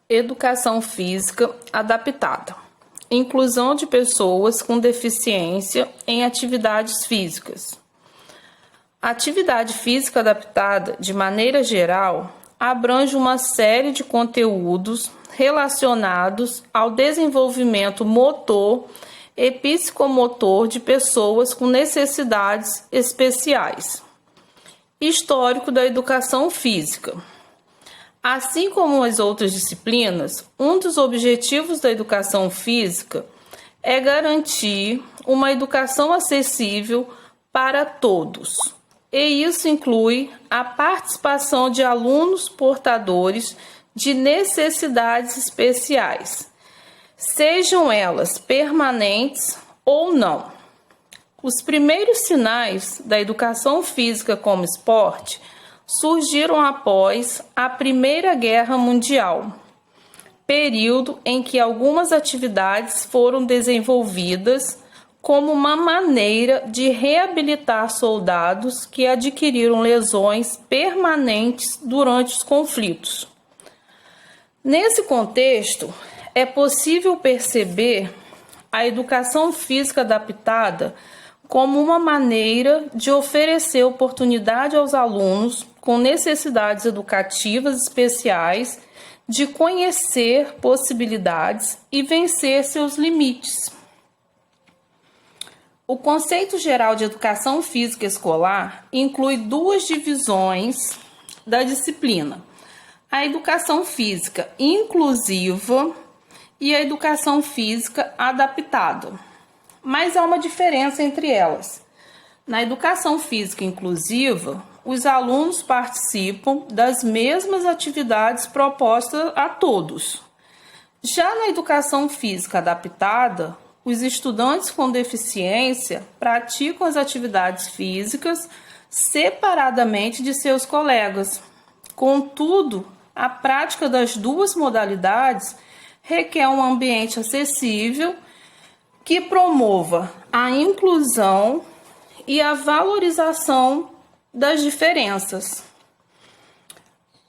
Educação física adaptada. Inclusão de pessoas com deficiência em atividades físicas. A atividade física adaptada, de maneira geral, abrange uma série de conteúdos relacionados ao desenvolvimento motor e psicomotor de pessoas com necessidades especiais. Histórico da educação física. Assim como as outras disciplinas, um dos objetivos da educação física é garantir uma educação acessível para todos. E isso inclui a participação de alunos portadores de necessidades especiais, sejam elas permanentes ou não. Os primeiros sinais da educação física como esporte surgiram após a Primeira Guerra Mundial, período em que algumas atividades foram desenvolvidas como uma maneira de reabilitar soldados que adquiriram lesões permanentes durante os conflitos. Nesse contexto, é possível perceber a educação física adaptada como uma maneira de oferecer oportunidade aos alunos com necessidades educativas especiais de conhecer possibilidades e vencer seus limites. O conceito geral de educação física escolar inclui duas divisões da disciplina: a educação física inclusiva e a educação física adaptada. Mas há uma diferença entre elas. Na educação física inclusiva, os alunos participam das mesmas atividades propostas a todos. Já na educação física adaptada, os estudantes com deficiência praticam as atividades físicas separadamente de seus colegas. Contudo, a prática das duas modalidades requer um ambiente acessível que promova a inclusão e a valorização das diferenças.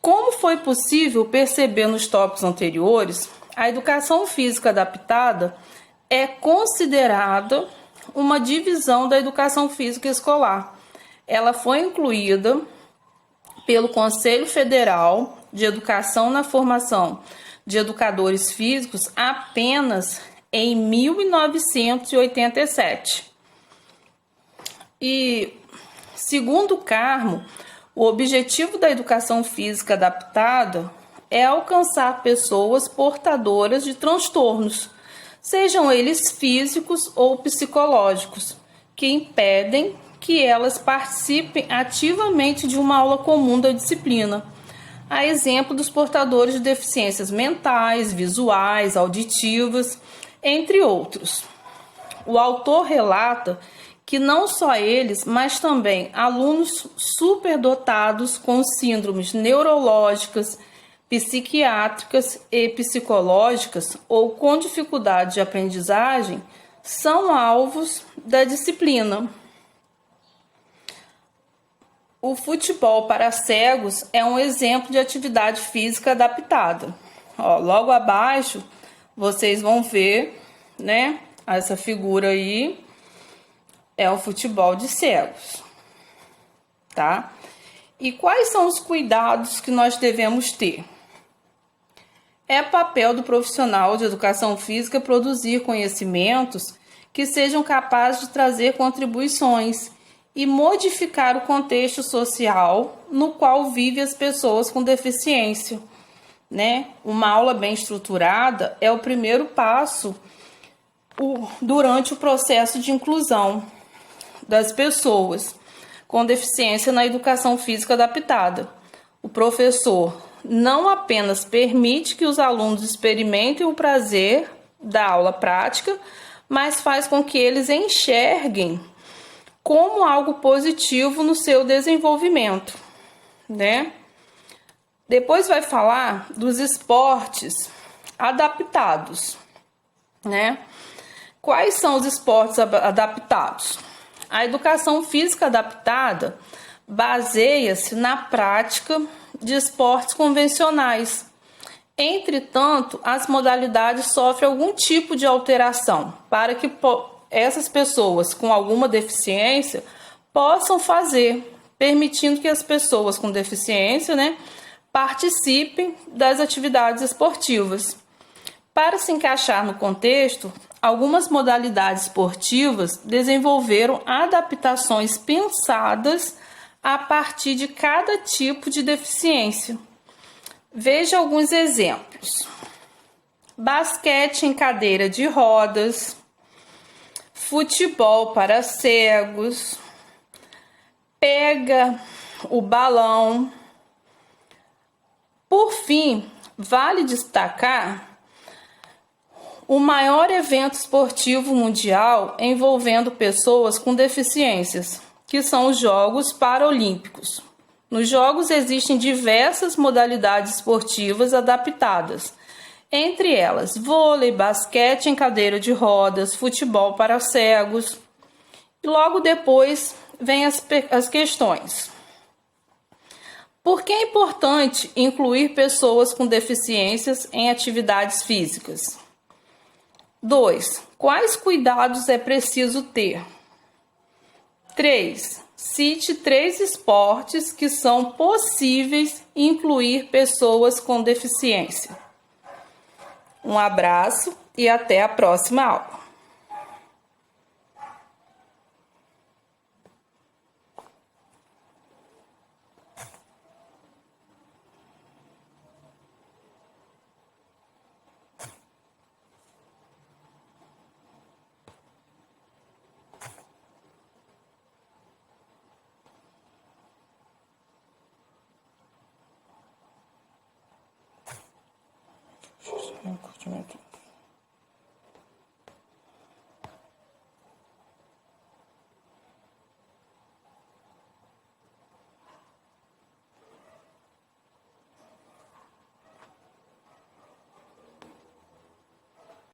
Como foi possível perceber nos tópicos anteriores, a educação física adaptada é considerada uma divisão da educação física escolar. Ela foi incluída pelo Conselho Federal de Educação na Formação de Educadores Físicos apenas em 1987. E, segundo o Carmo, o objetivo da educação física adaptada é alcançar pessoas portadoras de transtornos, sejam eles físicos ou psicológicos, que impedem que elas participem ativamente de uma aula comum da disciplina, a exemplo dos portadores de deficiências mentais, visuais, auditivas, entre outros. O autor relata que não só eles, mas também alunos superdotados com síndromes neurológicas, psiquiátricas e psicológicas ou com dificuldade de aprendizagem são alvos da disciplina. O futebol para cegos é um exemplo de atividade física adaptada. Logo abaixo vocês vão ver, né? Essa figura aí é o futebol de cegos, tá? E quais são os cuidados que nós devemos ter? É papel do profissional de educação física produzir conhecimentos que sejam capazes de trazer contribuições e modificar o contexto social no qual vivem as pessoas com deficiência, né? Uma aula bem estruturada é o primeiro passo durante o processo de inclusão das pessoas com deficiência na educação física adaptada. O professor não apenas permite que os alunos experimentem o prazer da aula prática, mas faz com que eles enxerguem como algo positivo no seu desenvolvimento, né? Depois vai falar dos esportes adaptados, né? Quais são os esportes adaptados? A educação física adaptada baseia-se na prática de esportes convencionais Entretanto, as modalidades sofrem algum tipo de alteração para que essas pessoas com alguma deficiência possam fazer, permitindo que as pessoas com deficiência, participem das atividades esportivas. Para se encaixar no contexto, algumas modalidades esportivas desenvolveram adaptações pensadas a partir de cada tipo de deficiência. Veja alguns exemplos: basquete em cadeira de rodas, futebol para cegos, pega o balão. Por fim, vale destacar o maior evento esportivo mundial envolvendo pessoas com deficiências, que são os Jogos Paralímpicos. Nos Jogos existem diversas modalidades esportivas adaptadas, entre elas vôlei, basquete em cadeira de rodas, futebol para cegos. E logo depois vem as questões. Por que é importante incluir pessoas com deficiências em atividades físicas? 2. Quais cuidados é preciso ter? 3. Cite 3 esportes que são possíveis incluir pessoas com deficiência. Um abraço e até a próxima aula.